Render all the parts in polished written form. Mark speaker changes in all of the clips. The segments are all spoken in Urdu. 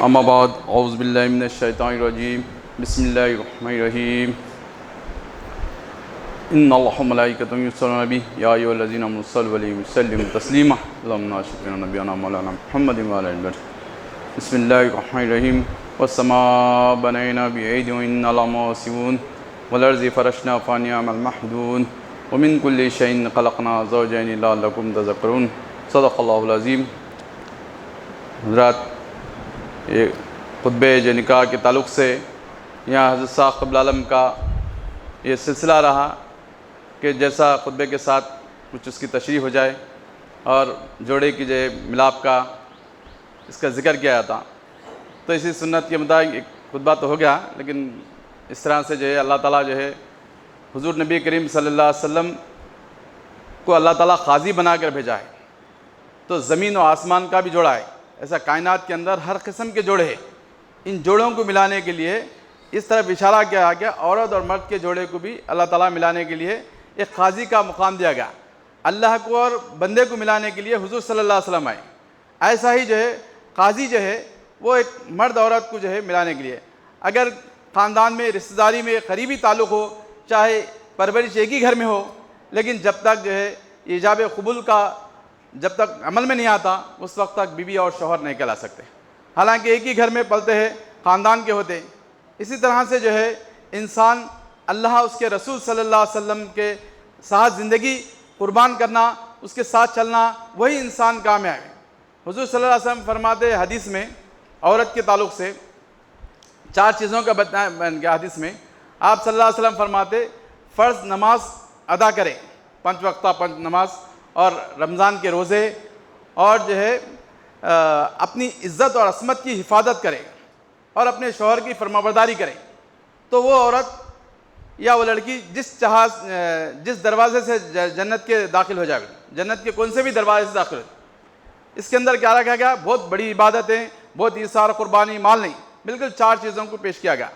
Speaker 1: اما بعد اعوذ باللہ من الشیطان الرجیم بسم اللہ الرحمن الرحیم ان اللہ ملائکۃ یصلون علی النبی یا ایھا الذین آمنوا صلوا علیہ وسلموا تسلیما اللهم صل علی نبینا مولانا محمد وعلی آلہ وصحبہ بسم اللہ الرحمن الرحیم والسماء بنینا بعید وانا لموسعون والارض فرشنا فنعم المہدون ومن کل شیء خلقنا زوجین لعلکم تذکرون صدق اللہ العظیم۔ حضرات، یہ خطبہ جو نکاح کے تعلق سے یہاں حضرت صاحب قبل عالم کا یہ سلسلہ رہا کہ جیسا خطبے کے ساتھ کچھ اس کی تشریح ہو جائے اور جوڑے کی جو ملاپ کا اس کا ذکر کیا جاتا، تو اسی سنت کے مطابق ایک خطبہ تو ہو گیا، لیکن اس طرح سے جو ہے اللہ تعالیٰ جو ہے حضور نبی کریم صلی اللہ علیہ وسلم کو اللہ تعالیٰ قاضی بنا کر بھیجا ہے، تو زمین و آسمان کا بھی جوڑا ہے، ایسا کائنات کے اندر ہر قسم کے جوڑے ہیں۔ ان جوڑوں کو ملانے کے لیے اس طرف اشارہ کیا گیا، عورت اور مرد کے جوڑے کو بھی اللہ تعالیٰ ملانے کے لیے ایک قاضی کا مقام دیا گیا۔ اللہ کو اور بندے کو ملانے کے لیے حضور صلی اللہ علیہ وسلم آئے، ایسا ہی جو ہے قاضی جو ہے وہ ایک مرد عورت کو جو ہے ملانے کے لیے، اگر خاندان میں رشتہ داری میں قریبی تعلق ہو، چاہے پرورش ایک ہی گھر میں ہو، لیکن جب تک جو ہے ایجاب قبول کا جب تک عمل میں نہیں آتا اس وقت تک بیوی اور شوہر نہیں کہلا سکتے، حالانکہ ایک ہی گھر میں پلتے ہیں، خاندان کے ہوتے ہیں۔ اسی طرح سے جو ہے انسان اللہ اس کے رسول صلی اللہ علیہ وسلم کے ساتھ زندگی قربان کرنا، اس کے ساتھ چلنا، وہی انسان کامیاب ہے۔ حضور صلی اللہ علیہ وسلم فرماتے حدیث میں عورت کے تعلق سے 4 چیزوں کا بتایا حدیث میں، آپ صلی اللہ علیہ وسلم فرماتے فرض نماز ادا کرے، 5 وقتہ 5 نماز، اور رمضان کے روزے، اور جو ہے اپنی عزت اور عصمت کی حفاظت کرے اور اپنے شوہر کی فرمانبرداری کرے، تو وہ عورت یا وہ لڑکی جس دروازے سے جنت کے داخل ہو جائے گی، جنت کے کون سے بھی دروازے سے داخل ہو جائے۔ اس کے اندر کیا رکھا گیا؟ بہت بڑی عبادتیں، بہت ایثار قربانی، مال نہیں، بالکل 4 چیزوں کو پیش کیا گیا۔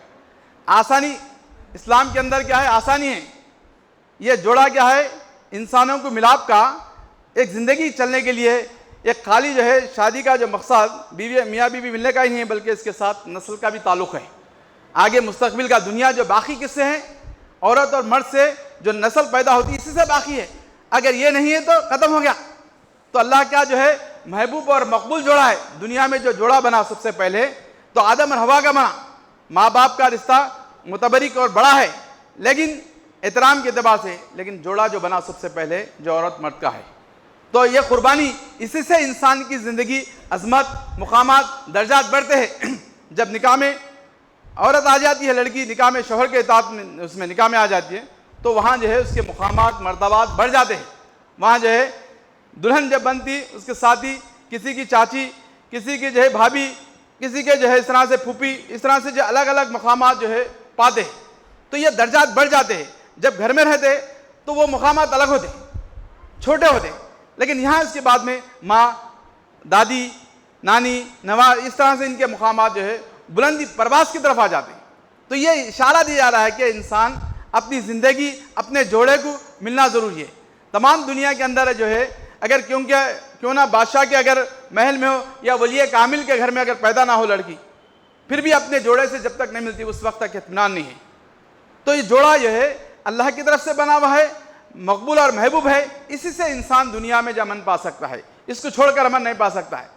Speaker 1: آسانی، اسلام کے اندر کیا ہے؟ آسانی ہے۔ یہ جوڑا کیا ہے؟ انسانوں کو ملاپ کا، ایک زندگی چلنے کے لیے، ایک خالی جو ہے شادی کا جو مقصد میاں بیوی ملنے کا ہی نہیں ہے، بلکہ اس کے ساتھ نسل کا بھی تعلق ہے، آگے مستقبل کا دنیا جو باقی قصے ہیں عورت اور مرد سے جو نسل پیدا ہوتی ہے اسی سے باقی ہے، اگر یہ نہیں ہے تو ختم ہو گیا۔ تو اللہ کیا جو ہے محبوب اور مقبول جوڑا ہے۔ دنیا میں جو جوڑا بنا سب سے پہلے تو آدم اور حوا کا بنا، ماں باپ کا رشتہ متبرک اور بڑا ہے لیکن احترام کے اعتبار سے، لیکن جوڑا جو بنا سب سے پہلے جو عورت مرد کا ہے، تو یہ قربانی، اسی سے انسان کی زندگی، عظمت، مقامات، درجات بڑھتے ہیں۔ جب نکاح میں عورت آ جاتی ہے، لڑکی نکاح میں شوہر کے اطاعت میں اس میں نکاح میں آ جاتی ہے، تو وہاں جو ہے اس کے مقامات، مرتبات بڑھ جاتے ہیں۔ وہاں جو ہے دلہن جب بنتی، اس کے ساتھی، کسی کی چاچی، کسی کی جو ہے بھابھی، کسی کے جو ہے اس طرح سے پھوپھی، اس طرح سے جو الگ الگ مقامات جو ہے پاتے ہیں، تو یہ درجات بڑھ جاتے ہیں۔ جب گھر میں رہتے تو وہ مقامات الگ ہوتے، چھوٹے ہوتے، لیکن یہاں اس کے بعد میں ماں، دادی، نانی، نواز، اس طرح سے ان کے مقامات جو ہے بلندی پرواز کی طرف آ جاتے ہیں۔ تو یہ اشارہ دیا جا رہا ہے کہ انسان اپنی زندگی، اپنے جوڑے کو ملنا ضروری ہے۔ تمام دنیا کے اندر جو ہے اگر کیوں نہ بادشاہ کے اگر محل میں ہو یا ولی کامل کے گھر میں اگر پیدا نہ ہو لڑکی، پھر بھی اپنے جوڑے سے جب تک نہیں ملتی اس وقت تک اطمینان نہیں ہے۔ تو یہ جوڑا جو ہے اللہ کی طرف سے بنا ہوا ہے، مقبول اور محبوب ہے، اسی سے انسان دنیا میں جو امن پا سکتا ہے، اس کو چھوڑ کر امن نہیں پا سکتا ہے۔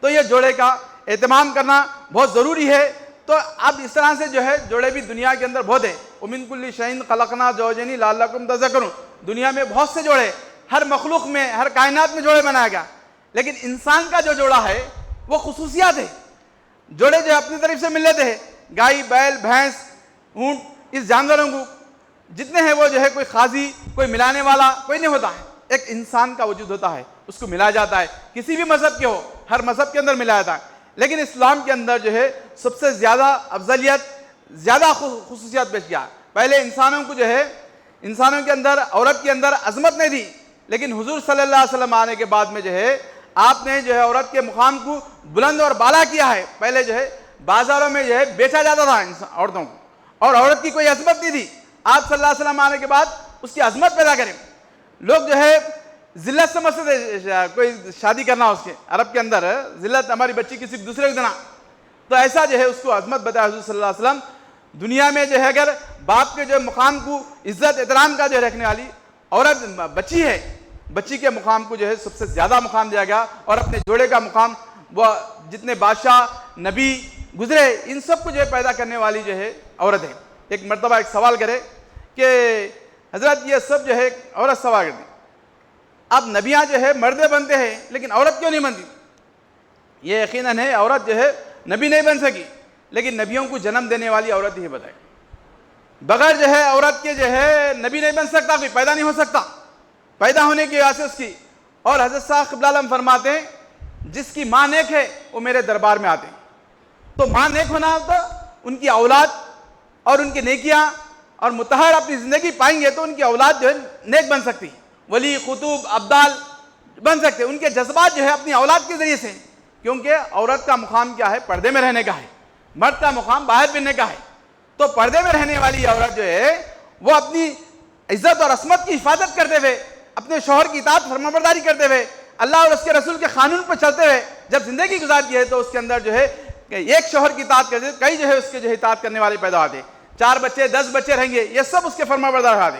Speaker 1: تو یہ جوڑے کا اہتمام کرنا بہت ضروری ہے۔ تو اب اس طرح سے جو ہے جوڑے بھی دنیا کے اندر بہت ہیں، وَمِن كُلِّ شَيْءٍ خَلَقْنَا زَوْجَيْنِ لَعَلَّكُمْ تَذَكَّرُونَ، دنیا میں بہت سے جوڑے، ہر مخلوق میں، ہر کائنات میں جوڑے بنایا گیا، لیکن انسان کا جو جوڑا ہے وہ خصوصیات ہے۔ جوڑے جو اپنی طرف سے مل لیتے ہیں، گائے، بیل، بھینس، اونٹ، اس جانوروں کو جتنے ہیں وہ جو ہے کوئی قاضی، کوئی ملانے والا کوئی نہیں ہوتا ہے، ایک انسان کا وجود ہوتا ہے، اس کو ملایا جاتا ہے، کسی بھی مذہب کے ہو، ہر مذہب کے اندر ملایا جاتا ہے، لیکن اسلام کے اندر جو ہے سب سے زیادہ افضلیت، زیادہ خصوصیات پیش کیا۔ پہلے انسانوں کو جو ہے انسانوں کے اندر، عورت کے اندر عظمت نہیں تھی، لیکن حضور صلی اللہ علیہ وسلم آنے کے بعد میں جو ہے آپ نے جو ہے عورت کے مقام کو بلند اور بالا کیا ہے۔ پہلے جو ہے بازاروں میں جو ہے بیچا جاتا تھا عورتوں کو، اور عورت کی کوئی عظمت نہیں تھی۔ آپ صلی اللہ علیہ وسلم آنے کے بعد اس کی عظمت پیدا کریں۔ لوگ جو ہے ذلت سمجھتے تھے، کوئی شادی کرنا اس کے عرب کے اندر ذلت، ہماری بچی کسی دوسرے کو دینا، تو ایسا جو ہے اس کو عظمت بتایا حضور صلی اللہ علیہ وسلم. دنیا میں جو ہے اگر باپ کے جو مقام کو عزت احترام کا جو رکھنے والی عورت بچی ہے، بچی کے مقام کو جو ہے سب سے زیادہ مقام دیا گیا، اور اپنے جوڑے کا مقام وہ جتنے بادشاہ نبی گزرے ان سب کو جو ہے پیدا کرنے والی جو ہے عورت ہے. ایک مرتبہ ایک سوال کرے کہ حضرت یہ سب جو ہے عورت سوال کرتی، اب نبیاں جو ہے مردے بنتے ہیں لیکن عورت کیوں نہیں بنتی؟ یہ یقیناً ہے عورت جو ہے نبی نہیں بن سکی، لیکن نبیوں کو جنم دینے والی عورت ہی بتائے. بغیر جو ہے عورت کے جو ہے نبی نہیں بن سکتا، کوئی پیدا نہیں ہو سکتا، پیدا ہونے کی وجہ سے اس کی. اور حضرت صاحب قبلہ عالم فرماتے ہیں جس کی ماں نیک ہے وہ میرے دربار میں آتے ہیں. تو ماں نیک ہونا ہوتا، ان کی اولاد اور ان کی نیکیاں اور متحر اپنی زندگی پائیں گے تو ان کی اولاد جو ہے نیک بن سکتی، ولی قطب ابدال بن سکتے. ان کے جذبات جو ہے اپنی اولاد کے ذریعے سے، کیونکہ عورت کا مقام کیا ہے؟ پردے میں رہنے کا ہے. مرد کا مقام باہر بننے کا ہے. تو پردے میں رہنے والی عورت جو ہے وہ اپنی عزت اور عصمت کی حفاظت کرتے ہوئے، اپنے شوہر کی اطاعت فرمانبرداری کرتے ہوئے، اللہ اور اس کے رسول کے قانون پر چلتے ہوئے جب زندگی گزارتی ہے تو اس کے اندر جو ہے ایک شوہر کی اطاعت کرتے کئی جو ہے اس کے جو اطاعت کرنے والے پیدا ہوتے. 4 بچے 10 بچے رہیں گے، یہ سب اس کے فرمانبردار ہوتے.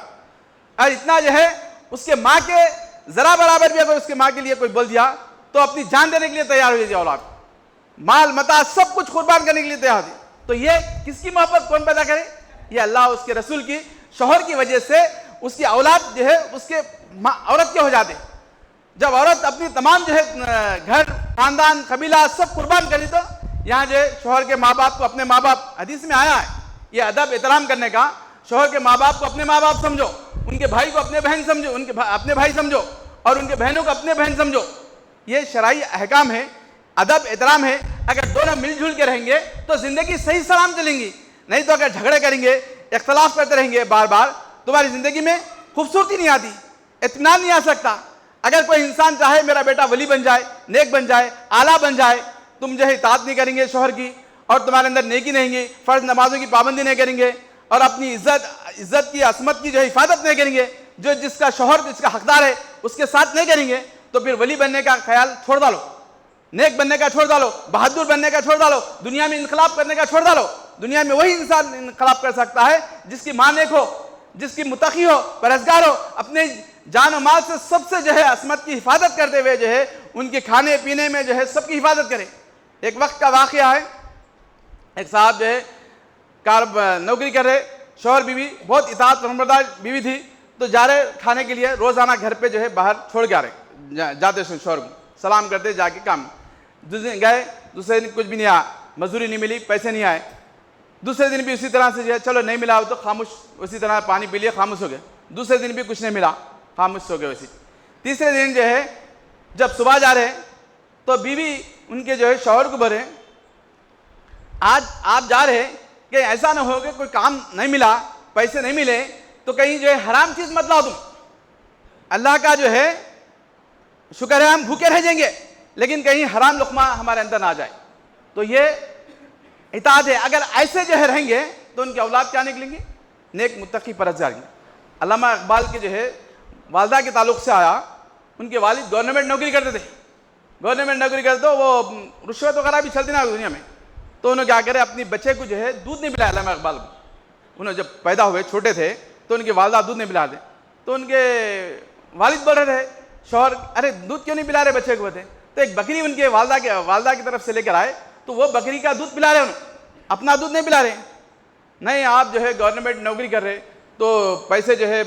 Speaker 1: اور اتنا جو ہے اس کے ماں کے ذرا برابر بھی اگر اس کے ماں کے لیے کوئی بول دیا تو اپنی جان دینے کے لیے تیار ہو جاتی اولاد، مال متاع سب کچھ قربان کرنے کے لیے تیار ہوتی. تو یہ کس کی محبت کون پیدا کرے؟ یہ اللہ اور اس کے رسول کی. شوہر کی وجہ سے اس کی اولاد جو ہے اس کے عورت کے ہو جاتے. جب عورت اپنی تمام جو ہے گھر خاندان قبیلہ سب قربان کری تو یہاں جو ہے شوہر کے ماں باپ کو اپنے ماں باپ، حدیث میں آیا ہے یہ ادب احترام کرنے کا. شوہر کے ماں باپ کو اپنے ماں باپ سمجھو، ان کے بھائی کو اپنے بہن سمجھو، ان کے اپنے بھائی سمجھو، اور ان کے بہنوں کو اپنے بہن سمجھو. یہ شرعی احکام ہے، ادب احترام ہے. اگر دونوں مل جل کے رہیں گے تو زندگی صحیح سلام چلیں گی. نہیں تو اگر جھگڑے کریں گے، اختلاف کرتے رہیں گے بار بار، تمہاری زندگی میں خوبصورتی نہیں آتی، اطمینان نہیں آ سکتا. اگر کوئی انسان چاہے میرا بیٹا ولی بن جائے، نیک بن جائے، اعلیٰ بن جائے، تم جو ہے اطاعت نہیں کریں گے شوہر کی، اور تمہارے اندر نیکی نہیں گی، فرض نمازوں کی پابندی نہیں کریں گے، اور اپنی عزت کی عصمت کی جو ہے حفاظت نہیں کریں گے، جو جس کا شوہر جس کا حقدار ہے اس کے ساتھ نہیں کریں گے، تو پھر ولی بننے کا خیال چھوڑ ڈالو، نیک بننے کا چھوڑ ڈالو، بہادر بننے کا چھوڑ ڈالو، دنیا میں انقلاب کرنے کا چھوڑ ڈالو. دنیا میں وہی انسان انقلاب کر سکتا ہے جس کی ماں نیک ہو، جس کی متقی ہو، پرہیزگار ہو، اپنے جان و مال سے سب سے جو ہے عصمت کی حفاظت کرتے ہوئے جو ہے ان کے کھانے پینے میں جو ہے سب کی حفاظت کرے. ایک وقت کا واقعہ ہے، ایک صاحب جو ہے نوکری کر رہے، شوہر بیوی بہت اطاعت فرمانبردار بیوی تھی، تو جا رہے کھانے کے لیے، روزانہ گھر پہ جو ہے باہر چھوڑ کے آ رہے، جاتے شوہر کو سلام کرتے جا کے کام. گئے دوسرے دن کچھ بھی نہیں آیا، مزدوری نہیں ملی، پیسے نہیں آئے. دوسرے دن بھی اسی طرح سے جو ہے چلو نہیں ملا تو خاموش، اسی طرح پانی پی لیا خاموش ہو گئے. دوسرے دن بھی کچھ نہیں ملا، خاموش ہو گئے ویسے. تیسرے دن جو ہے جب صبح جا رہے تو بیوی ان کے جو ہے شوہر کو بولے آج آپ جا رہے کہ ایسا نہ ہو کہ کوئی کام نہیں ملا، پیسے نہیں ملے تو کہیں جو ہے حرام چیز مت لاؤ تم. اللہ کا جو ہے شکر ہے ہم بھوکے رہ جائیں گے لیکن کہیں حرام لقمہ ہمارے اندر نہ آ جائے. تو یہ اطاعت ہے. اگر ایسے جو ہے رہیں گے تو ان کی اولاد کیا نکلیں گی؟ نیک متقی پرہیزگار. علامہ اقبال کے جو ہے والدہ کے تعلق سے آیا، ان کے والد گورنمنٹ نوکری کرتے تھے، گورنمنٹ نوکری کرتے تو وہ رشوت وغیرہ بھی چلتی نا دنیا میں. تو انہوں کیا کرے اپنی بچے کو جو ہے دودھ نہیں پلایا. علامہ اقبال کو انہوں جب پیدا ہوئے چھوٹے تھے تو ان کی والدہ دودھ نہیں پلاتے، تو ان کے والد بول رہے تھے شوہر ارے دودھ کیوں نہیں پلا رہے بچے کو بتے. تو ایک بکری ان کے والدہ کی طرف سے لے کر آئے تو وہ بکری کا دودھ پلا رہے ہیں، اپنا دودھ نہیں پلا رہے. نہیں آپ جو ہے گورنمنٹ نوکری کر رہے تو پیسے جو ہے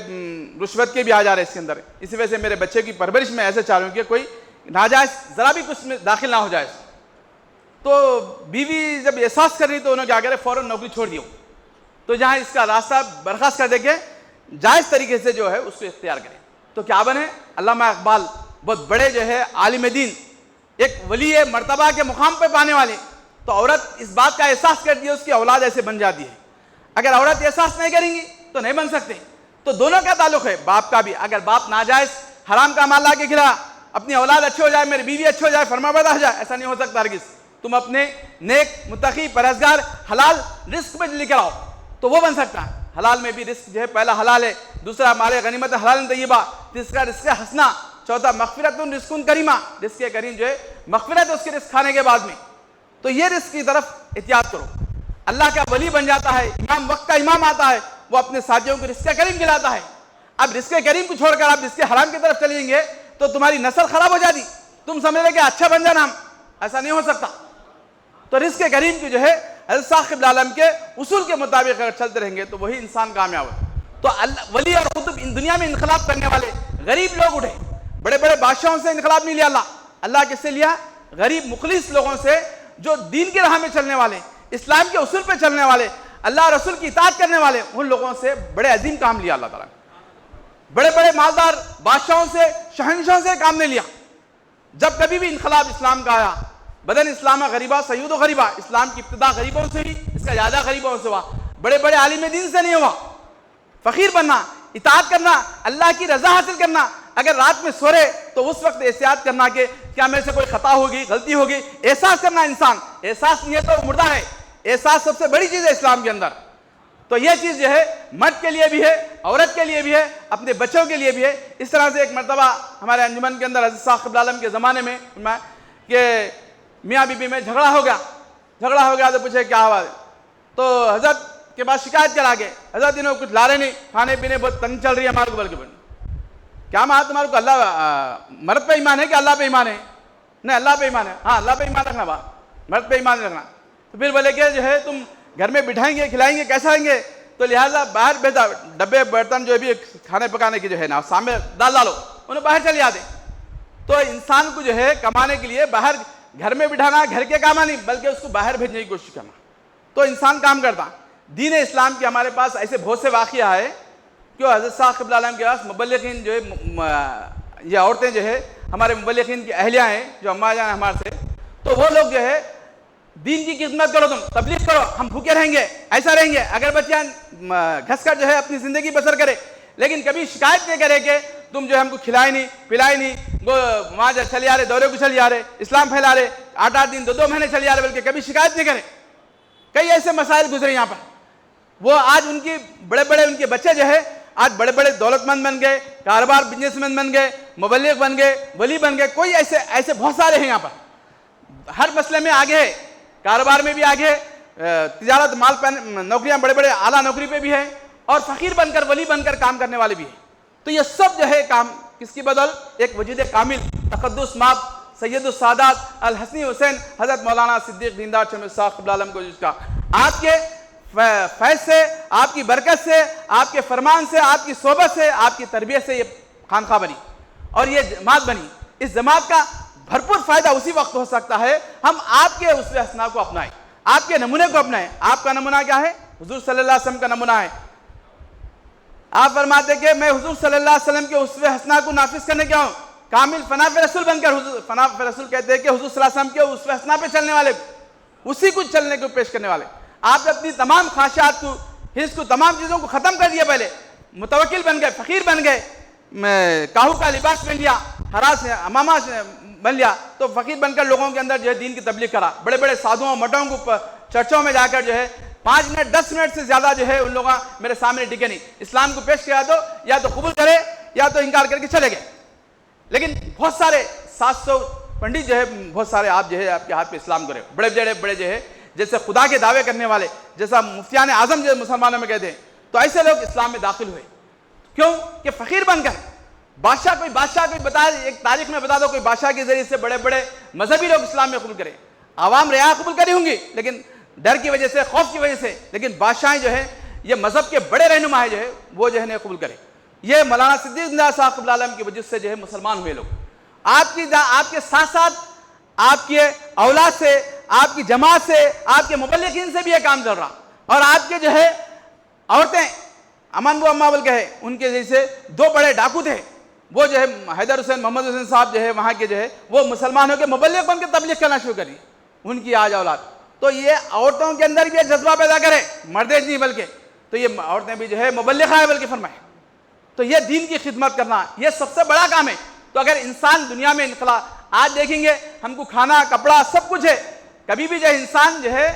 Speaker 1: رشوت کے بھی آ جا رہے اس کے اندر، اسی وجہ سے میرے بچے کی پرورش میں ایسے چاہ رہا ہوں کہ کوئی ناجائز ذرا بھی کچھ میں داخل نہ ہو جائے. تو بیوی جب احساس کر رہی تو انہوں نے کیا کرے فوراً نوکری چھوڑ دی. تو جہاں اس کا راستہ برخاست کر دے کے جائز طریقے سے جو ہے اس کو اختیار کرے تو کیا بنے؟ علامہ اقبال بہت بڑے جو ہے عالم دین، ایک ولی مرتبہ کے مقام پہ پانے والے. تو عورت اس بات کا احساس کرتی ہے اس کی اولاد ایسے بن جاتی ہے. اگر عورت احساس نہیں کریں گی تو نہیں بن سکتے. تو دونوں کا تعلق ہے، باپ کا بھی. اگر باپ ناجائز حرام کا مال لا کے کھلا، اپنی اولاد اچھے ہو جائے، میری بیوی اچھے ہو جائے، فرمانبردار ہو جائے، ایسا نہیں ہو سکتا ہرگز. تم اپنے نیک متقی پرہیزگار حلال رزق میں لے کر آؤ تو وہ بن سکتا ہے. حلال میں بھی رزق جو ہے پہلا حلال ہے، دوسرا مال غنیمت حلال طیبہ، تیسرا رزق حسنہ، چوتھا مغفرت رزق کریمہ. رزق کریم جو ہے مغفرت ہے اس کے رزق کھانے کے بعد میں. تو یہ رزق کی طرف احتیاط کرو. اللہ کا ولی بن جاتا ہے, امام وقت کا امام آتا ہے, وہ اپنے ساتھیوں کو رزق کریم کھلاتا ہے. اب رزق کریم کو چھوڑ کر آپ رزق حرام کی طرف چلیں گے تو تمہاری نسل خراب ہو جاتی. تم سمجھ رہے کہ اچھا بن جانا, ایسا نہیں ہو سکتا. تو رزق کریم کی جو ہے حضرت صاحب عالم کے اصول کے مطابق اگر چلتے رہیں گے تو وہی انسان کامیاب ہے. تو ولی اور قطب ان دنیا میں انقلاب کرنے والے غریب لوگ اٹھے. بڑے بڑے بادشاہوں سے انقلاب نہیں لیا اللہ. اللہ کس سے لیا؟ غریب مخلص لوگوں سے, جو دین کی راہ میں چلنے والے, اسلام کے اصول پہ چلنے والے, اللہ رسول کی اطاعت کرنے والے, ان لوگوں سے بڑے عظیم کام لیا اللہ تعالیٰ نے. بڑے بڑے مالدار بادشاہوں سے, شہنشاہوں سے کام نہیں لیا. جب کبھی بھی انقلاب اسلام کا آیا, بدن اسلام غریبہ سید و غریبہ, اسلام کی ابتدا غریبوں سے ہوئی, اس کا زیادہ غریبوں سے ہوا. بڑے بڑے عالم دین سے نہیں ہوا. فقیر بننا, اطاعت کرنا, اللہ کی رضا حاصل کرنا. اگر رات میں سو رہے تو اس وقت احتیاط کرنا کہ کیا میرے سے کوئی خطا ہوگی, غلطی ہوگی. احساس کرنا انسان, احساس نہیں ہے تو مردہ ہے. احساس سب سے بڑی چیز ہے اسلام کے اندر. تو یہ چیز جو ہے مرد کے لیے بھی ہے, عورت کے لیے بھی ہے, اپنے بچوں کے لیے بھی ہے. اس طرح سے ایک مرتبہ ہمارے انجمن کے اندر حضرت صاحب عالم کے زمانے میں کہ میاں بی بی میں جھگڑا ہو گیا تو پوچھے کیا ہوا, تو حضرت کے بعد شکایت کرا گئے, حضرت انہوں کچھ لا رہے نہیں, کھانے پینے بہت تنگ چل رہی ہے ہمارے کو. بلکہ کیا ماں تمہارے کو اللہ مرد پہ ایمان ہے کہ اللہ پہ ایمان ہے؟ نہیں, اللہ پہ ایمان ہے. ہاں, اللہ پہ ایمان رکھنا, مرد پہ ایمان رکھنا. تو پھر بولے کہ جو ہے تم گھر میں بٹھائیں گے, کھلائیں گے, کیسا آئیں گے؟ تو لہٰذا باہر بھیجا, ڈبے برتن جو بھی کھانے پکانے کی جو ہے نا سامنے ڈال ڈالو, انہیں باہر چلے آتے. تو انسان کو جو ہے کمانے کے لیے باہر گھر میں بٹھانا گھر کے کام نہیں, بلکہ اس کو باہر بھیجنے کی کوشش کرنا, تو انسان کام کرتا. دین اسلام کے ہمارے پاس ایسے بہت سے واقعہ ہے کہ حضرت صاحب عالم کے پاس مبلغین جو ہے, یہ عورتیں جو ہے ہمارے مبلغین کی اہلیہ ہیں جو اماں جان ہمارے سے, تو وہ لوگ جو ہے دین کی خدمت کرو, تم تبلیغ کرو, ہم بھوکے رہیں گے, ایسا رہیں گے, اگر بچیاں گھس کر جو ہے اپنی زندگی بسر کرے, لیکن کبھی شکایت نہیں کرے کہ تم جو ہے ہم کو کھلائے نہیں پلائے نہیں, وہ وہاں چلے آ رہے, دورے کو چلے آ رہے, اسلام پھیلا رہے, 8 دن 2 مہینے چلے آ رہے, بلکہ کبھی شکایت نہیں کرے. کئی ایسے مسائل گزرے یہاں پر. وہ آج ان کی بڑے بڑے ان کے بچے جو ہے آج بڑے بڑے دولت مند بن گئے, کاروبار بزنس مین بن گئے, مبلغ بن گئے, ولی بن گئے. کوئی ایسے بہت سارے ہیں یہاں پر, ہر مسئلے میں آگے ہے, کاروبار میں بھی آگے ہے, تجارت مال نوکریاں بڑے بڑے اعلیٰ نوکری پہ بھی ہے, اور فقیر بن کر ولی بن کر کام کرنے والے بھی ہیں. تو یہ سب جو ہے کام کس کی بدل؟ ایک وجود کامل, تقدس ماب سید السادات الحسنی حسین حضرت مولانا صدیق دیندار شمس صاحب عالم کو, جس کا آپ کے فیض سے, آپ کی برکت سے, آپ کے فرمان سے, آپ کی صحبت سے, آپ کی تربیت سے یہ خانقاہ بنی اور یہ جماعت بنی. اس جماعت کا بھرپور فائدہ اسی وقت ہو سکتا ہے ہم آپ کے اسوہ حسنہ کو اپنائیں, آپ کے نمونے کو اپنائیں. آپ کا نمونہ کیا ہے؟ حضور صلی اللہ علیہ وسلم کا نمونہ ہے. آپ فرماتے کہ میں حضور صلی اللہ علیہ وسلم کے اسوہ حسنہ کو نافذ کرنے کیا ہوں؟ کامل فناف رسول بن کر. فناف رسول کہتے ہیں کہ حضور صلی اللہ علیہ وسلم کے اسوہ حسنہ پہ چلنے والے, اسی کو چلنے کو پیش کرنے والے. آپ نے اپنی تمام خواہشات کو, حس کو, تمام چیزوں کو ختم کر دیا. پہلے متوکل بن گئے, فقیر بن گئے, کاہو کا لباس پہن لیا, ہراس امامہ بن لیا, تو فقیر بن کر لوگوں کے اندر جو ہے دین کی تبلیغ کرا. بڑے بڑے سادھوؤں مٹوں کو چرچوں میں جا کر جو ہے 5 منٹ 10 منٹ سے زیادہ جو ہے ان لوگوں میرے سامنے ٹکے نہیں. اسلام کو پیش کیا تو یا تو قبول کرے یا تو انکار کر کے چلے گئے. لیکن بہت سارے 700 پنڈت جو ہے, بہت سارے آپ جو ہے آپ کے ہاتھ پہ اسلام کرے, بڑے بڑے جو ہے جیسے خدا کے دعوے کرنے والے, جیسا مفتیان اعظم جو مسلمانوں میں کہتے ہیں, تو ایسے لوگ اسلام میں داخل ہوئے. کیوں کہ فقیر بن کر. بادشاہ کوئی بتا, ایک تاریخ میں بتا دو کوئی بادشاہ کے ذریعے سے بڑے بڑے مذہبی لوگ اسلام میں قبول کرے. عوام رعایا قبول کری ہوں گی لیکن ڈر کی وجہ سے, خوف کی وجہ سے, لیکن بادشاہیں جو ہے یہ مذہب کے بڑے رہنما جو ہے وہ جو ہے قبول کرے. یہ مولانا صدیق دیندار صاحب عالم کی وجہ سے جو ہے مسلمان ہوئے لوگ. آپ کے ساتھ ساتھ آپ کے اولاد سے, آپ کی جماعت سے, آپ کے مبلغین سے بھی یہ کام چل رہا. اور آپ کے جو ہے عورتیں امان بو اماں بلکہ ہے, ان کے جیسے 2 بڑے ڈاکو تھے, وہ جو ہے حیدر حسین محمد حسین صاحب جو ہے وہاں کے جو ہے وہ مسلمان ہو کے مبلغ بن کے تبلیغ کرنا شروع کری, ان کی آج اولاد. تو یہ عورتوں کے اندر بھی ایک جذبہ پیدا کرے, مردیج نہیں بلکہ, تو یہ عورتیں بھی جو ہے مبلغہ ہے بلکہ فرمائے. تو یہ دین کی خدمت کرنا یہ سب سے بڑا کام ہے. تو اگر انسان دنیا میں انقلاب, آج دیکھیں گے ہم کو کھانا کپڑا سب کچھ ہے, کبھی بھی جو انسان جو ہے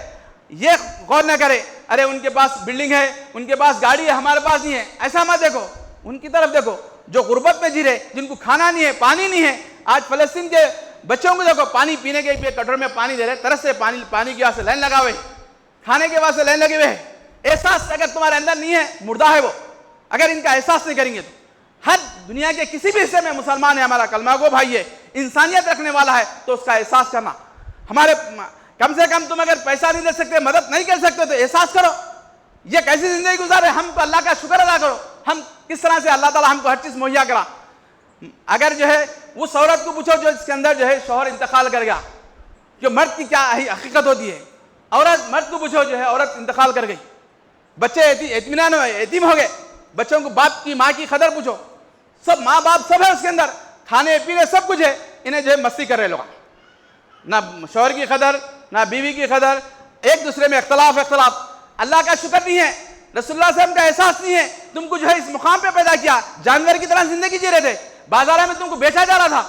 Speaker 1: یہ غور نہ کرے ارے ان کے پاس بلڈنگ ہے, ان کے پاس گاڑی ہے, ہمارے پاس نہیں ہے. ایسا مت دیکھو, ان کی طرف دیکھو جو غربت میں جی رہے, جن کو کھانا نہیں ہے, پانی نہیں ہے. آج فلسطین کے بچوں کو دیکھو پانی پینے کے لیے کٹور میں پانی دے رہے، طرح سے پانی کی واسطے لائن لگا ہوئے، کھانے کے واسطے لائن لگے ہوئے ہیں۔ احساس اگر تمہارے اندر نہیں ہے، مردہ ہے وہ، اگر ان کا احساس نہیں کریں گے تو ہر دنیا کے کسی بھی حصے میں مسلمان ہے، ہمارا کلمہ گو بھائی ہے، انسانیت رکھنے والا ہے، تو اس کا احساس کرنا۔ ہمارے کم سے کم تم اگر پیسہ نہیں دے سکتے، مدد نہیں کر سکتے تو احساس کرو یہ کیسی زندگی گزارے، ہم کو اللہ کا شکر ادا کرو، ہم کس طرح سے اللہ تعالیٰ ہم کو ہر چیز مہیا کرا۔ اگر جو ہے اس عورت کو پوچھو جو اس کے اندر جو ہے شوہر انتقال کر گیا، جو مرد کی کیا حقیقت ہوتی ہے، مرد کو پوچھو جو ہے عورت انتقال کر گئی، بچے اطمینان یتیم ہو گئے، بچوں کو باپ کی ماں کی قدر پوچھو، سب ماں باپ سب ہے اس کے اندر، کھانے پینے سب کچھ ہے، انہیں جو ہے مستی کر رہے لوگ، نہ شوہر کی قدر نہ بیوی کی قدر، ایک دوسرے میں اختلاف، اللہ کا شکر نہیں ہے، رسول اللہ صلی اللہ علیہ وسلم کا احساس نہیں ہے، تم کو جو ہے اس مقام پہ پیدا کیا، جانور کی طرح زندگی جی رہے تھے، بازار میں تم کو بیچا جا رہا تھا،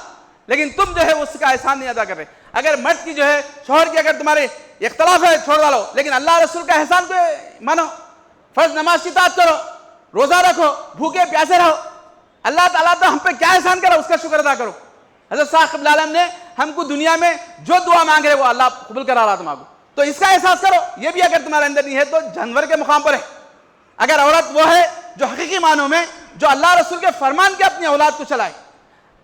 Speaker 1: لیکن تم جو ہے اس کا احسان نہیں ادا کر رہے۔ اگر مرد کی جو ہے شوہر کی اگر تمہارے اختلاف ہے چھوڑ ڈالو، لیکن اللہ رسول کا احسان کو مانو، فرض نماز کی اطاعت کرو، روزہ رکھو، بھوکے پیاسے رہو، اللہ تعالیٰ تو ہم پہ کیا احسان کرو، اس کا شکر ادا کرو۔ حضرت صاحب قبلہ عالم نے ہم کو دنیا میں جو دعا مانگ رہے وہ اللہ قبول کرا رہا تمہارے کو، تو اس کا احساس کرو۔ یہ بھی اگر تمہارے اندر نہیں ہے تو جانور کے مقام پر ہے۔ اگر عورت وہ ہے جو حقیقی معنوں میں جو اللہ رسول کے فرمان کے اپنی اولاد کو چلائے،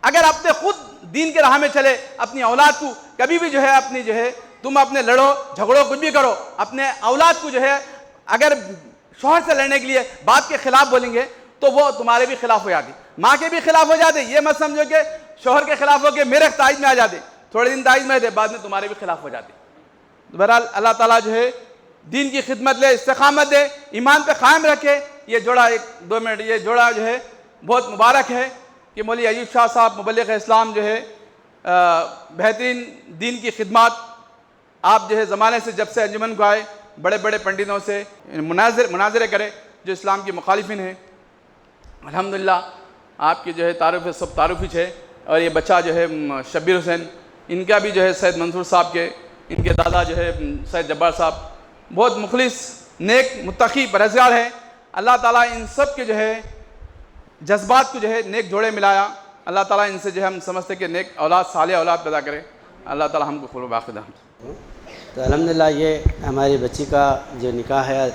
Speaker 1: اگر اپنے خود دین کے راہ میں چلے، اپنی اولاد کو کبھی بھی جو ہے اپنی جو ہے تم اپنے لڑو جھگڑو کچھ بھی کرو، اپنے اولاد کو جو ہے اگر شوہر سے لڑنے کے لیے باپ کے خلاف بولیں گے تو وہ تمہارے بھی خلاف ہو جاتی، ماں کے بھی خلاف ہو جاتے، یہ مت سمجھو کہ شوہر کے خلاف ہو کے میرے تائید میں آ جاتے، تھوڑے دن تائید میں تھے، بعد میں تمہارے بھی خلاف ہو جاتے۔ بہرحال اللہ تعالیٰ جو ہے دین کی خدمت لے، استقامت دے، ایمان پہ قائم رکھے۔ یہ جوڑا یہ جوڑا جو ہے بہت مبارک ہے کہ مولوی ایوب شاہ صاحب مبلغ اسلام جو ہے بہترین دین کی خدمات، آپ جو ہے زمانے سے جب سے انجمن کو آئے بڑے بڑے پنڈتوں سے مناظرے کرے جو اسلام کی مخالفین ہیں، الحمدللہ آپ کی جو ہے تعارف ہے، سب تعارف ہی ہے۔ اور یہ بچہ جو ہے شبیر حسین، ان کا بھی جو ہے سید منصور صاحب کے، ان کے دادا جو ہے سید جبار صاحب بہت مخلص، نیک، متقی، پرہیزگار ہے۔ اللہ تعالیٰ ان سب کے جو ہے جذبات کو جو ہے نیک جوڑے ملایا۔ اللہ تعالیٰ ان سے جو ہے ہم سمجھتے کہ نیک اولاد، صالح اولاد پیدا کرے۔ اللہ تعالیٰ ہم کو خیر و عاقبت دے۔
Speaker 2: تو الحمدللہ یہ ہماری بچی کا جو نکاح ہے،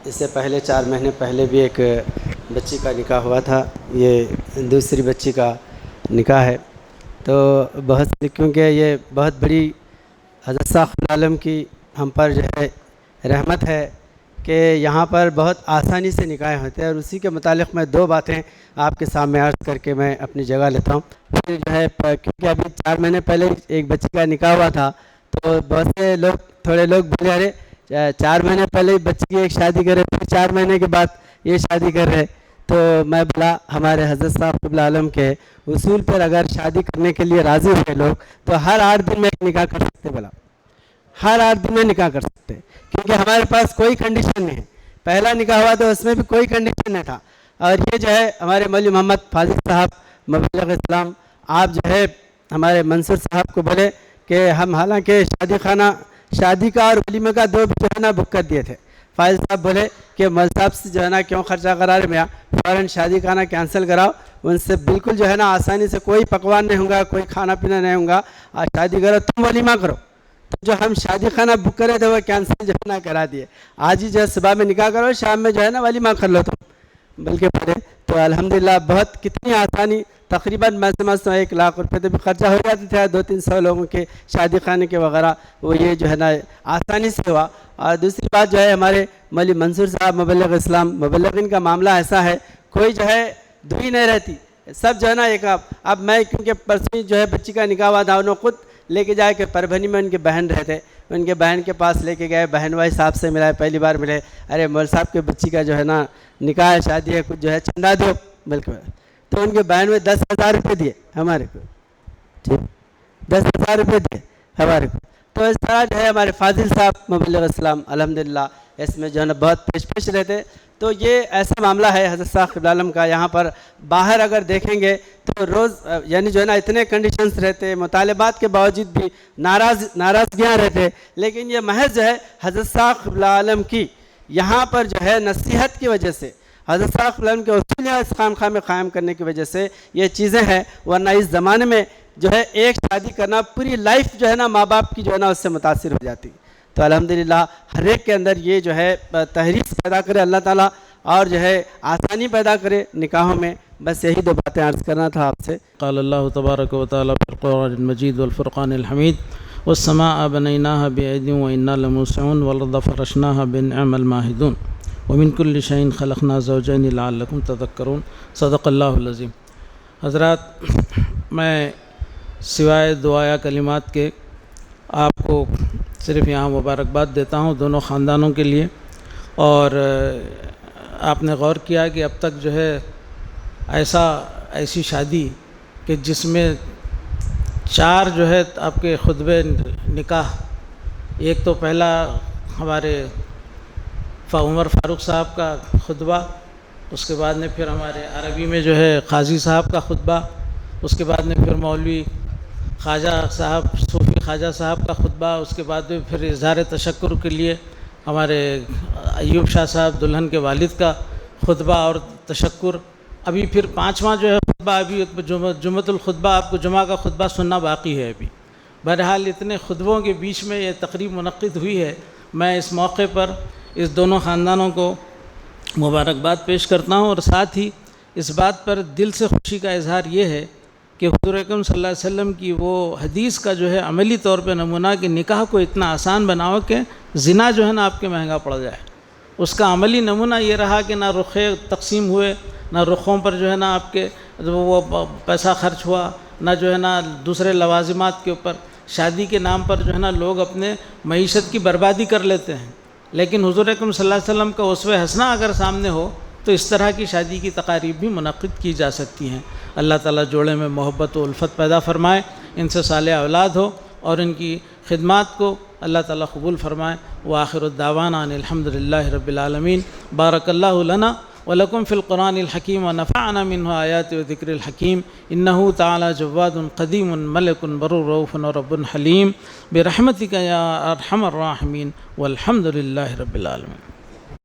Speaker 2: اس سے پہلے 4 مہینے پہلے بھی ایک بچی کا نکاح ہوا تھا، یہ دوسری بچی کا نکاح ہے۔ تو کیونکہ یہ بہت بڑی حضرت صاحب عالم کی ہم پر جو ہے رحمت ہے کہ یہاں پر بہت آسانی سے نکاح ہوتے ہیں، اور اسی کے متعلق میں 2 باتیں آپ کے سامنے عرض کر کے میں اپنی جگہ لیتا ہوں۔ پھر جو ہے کیونکہ ابھی 4 مہینے پہلے ایک بچی کا نکاح ہوا تھا، تو بہت سے لوگ تھوڑے لوگ بولے ارے 4 مہینے پہلے بچی کی ایک شادی کرے، پھر 4 مہینے کے بعد یہ شادی کر رہے، تو میں بولا ہمارے حضرت صاحب قبلہ عالم کے اصول پر اگر شادی کرنے کے لیے راضی ہوئے لوگ تو ہر 8 دن میں ایک نکاح کر سکتے، بولا ہر 8 دن میں نکاح کر سکتے، کیونکہ ہمارے پاس کوئی کنڈیشن نہیں ہے۔ پہلا نکاح ہوا تو اس میں بھی کوئی کنڈیشن نہیں تھا، اور یہ جو ہے ہمارے مولوی محمد فاضل صاحب مبلغ اسلام، آپ جو ہے ہمارے منصور صاحب کو بولے کہ ہم حالانکہ شادی کا اور ولیمے کا 2 بھی جو ہے نا بک کر دیے تھے، فاضل صاحب بولے کہ مول صاحب سے جو ہے نا کیوں خرچہ کرا رہے میاں، فوراً شادی کھانا کینسل کراؤ، ان سے بالکل جو ہے نا آسانی سے کوئی پکوان نہیں ہوگا، کوئی کھانا پینا نہیں ہوگا، اور شادی کرو تم ولیمہ کرو۔ تو جو ہم شادی خانہ بک کرے تھے وہ کینسل جو ہے نا کرا دیے، آج ہی جو ہے صبح میں نکاح کرو، شام میں جو ہے نا ولیمہ کر لو تم بلکہ پڑے۔ تو الحمدللہ بہت کتنی آسانی، تقریباً میں سمجھتا ہوں 1 لاکھ روپے تو بھی خرچہ ہو جاتے تھے 200-300 لوگوں کے شادی خانے کے وغیرہ، وہ یہ جو ہے نا آسانی سے ہوا۔ اور دوسری بات جو ہے ہمارے مولوی منصور صاحب مبلغ اسلام، مبلغین کا معاملہ ایسا ہے کوئی جو ہے دوئی نہیں رہتی، سب جو ہے نا ایک اب میں کیونکہ پرسوں جو ہے بچی کا نکاح ہوا تھا، انہوں خود لے کے جائے کہ پربھنی میں ان کے بہن رہتے، ان کے بہن کے پاس لے کے گئے، بہن بھائی صاحب سے ملائے، پہلی بار ملے، ارے مول صاحب کے بچی کا جو ہے نا نکاح ہے، شادی ہے، کچھ جو ہے چندہ دو، بلکہ تو ان کے بہن میں 10,000 روپے دیے ہمارے کو، ٹھیک 10,000 روپے دیے ہمارے کو۔ تو اس طرح جو ہے ہمارے فاضل صاحب مبلغ اسلام الحمدللہ اس میں جو ہے نا بہت پیش رہتے۔ تو یہ ایسا معاملہ ہے حضرت صاحب قبلہ عالم کا، یہاں پر باہر اگر دیکھیں گے تو روز یعنی جو ہے نا اتنے کنڈیشنز رہتے، مطالبات کے باوجود بھی ناراضگیاں رہتے، لیکن یہ محض جو ہے حضرت صاحب قبلہ عالم کی یہاں پر جو ہے نصیحت کی وجہ سے، حضرت صاحب قبلہ عالم کے اصول اس خانقاہ میں قائم کرنے کی وجہ سے یہ چیزیں ہیں، ورنہ اس زمانے میں جو ہے ایک شادی کرنا پوری لائف جو ہے نا ماں باپ کی جو ہے نا اس سے متاثر ہو جاتی. تو الحمدللہ ہر ایک کے اندر یہ جو ہے تحریک پیدا کرے اللہ تعالیٰ اور جو ہے آسانی پیدا کرے نکاحوں میں. بس یہی 2 باتیں عرض کرنا تھا آپ سے.
Speaker 3: قال اللہ تبارک و تعالیٰ فی القرآن المجید والفرقان الحمید والسماء بنيناها بأيد وإنا لموسعون والأرض فرشناها بنعم الماهدون ومن كل شيء خلقنا زوجين لعلكم تذكرون صدق اللہ العظیم. حضرات، میں سوائے دعایا کلمات کے آپ کو صرف یہاں مبارکباد دیتا ہوں دونوں خاندانوں کے لیے. اور آپ نے غور کیا کہ اب تک جو ہے ایسی شادی کہ جس میں 4 جو ہے آپ کے خطبے نکاح، ایک تو پہلا ہمارے عمر فاروق صاحب کا خطبہ، اس کے بعد میں پھر ہمارے عربی میں جو ہے قاضی صاحب کا خطبہ، اس کے بعد میں پھر مولوی خواجہ صاحب صوفی خواجہ صاحب کا خطبہ، اس کے بعد میں پھر اظہار تشکر کے لیے ہمارے ایوب شاہ صاحب دلہن کے والد کا خطبہ اور تشکر. ابھی پھر 5واں جو ہے خطبہ، ابھی جمعۃ الخطبہ، آپ کو جمعہ کا خطبہ سننا باقی ہے ابھی. بہرحال اتنے خطبوں کے بیچ میں یہ تقریب منعقد ہوئی ہے. میں اس موقع پر اس دونوں خاندانوں کو مبارکباد پیش کرتا ہوں، اور ساتھ ہی اس بات پر دل سے خوشی کا اظہار یہ ہے کہ حضور اکرم صلی اللہ علیہ وسلم کی وہ حدیث کا جو ہے عملی طور پہ نمونہ کہ نکاح کو اتنا آسان بناؤ کہ زنا جو ہے نا آپ کے مہنگا پڑ جائے. اس کا عملی نمونہ یہ رہا کہ نہ رخے تقسیم ہوئے، نہ رخوں پر جو ہے نا آپ کے وہ پیسہ خرچ ہوا، نہ جو ہے نا دوسرے لوازمات کے اوپر. شادی کے نام پر جو ہے نا لوگ اپنے معیشت کی بربادی کر لیتے ہیں، لیکن حضور اکرم صلی اللہ علیہ وسلم کا اسوہ حسنہ اگر سامنے ہو تو اس طرح کی شادی کی تقاریب بھی منعقد کی جا سکتی ہیں. اللہ تعالیٰ جوڑے میں محبت و الفت پیدا فرمائے، ان سے صالح اولاد ہو، اور ان کی خدمات کو اللہ تعالیٰ قبول فرمائے. وآخر الدعوانا ان الحمدللہ رب العالمین. بارک اللہ لنا ولکم فی القرآن الحکیم ونفعنا منہ آیات و ذکر الحکیم. انہ تعالی جواد قدیم ملک بر رؤوف رب حلیم. برحمتک یا ارحم الراحمین والحمدللہ رب العالمین.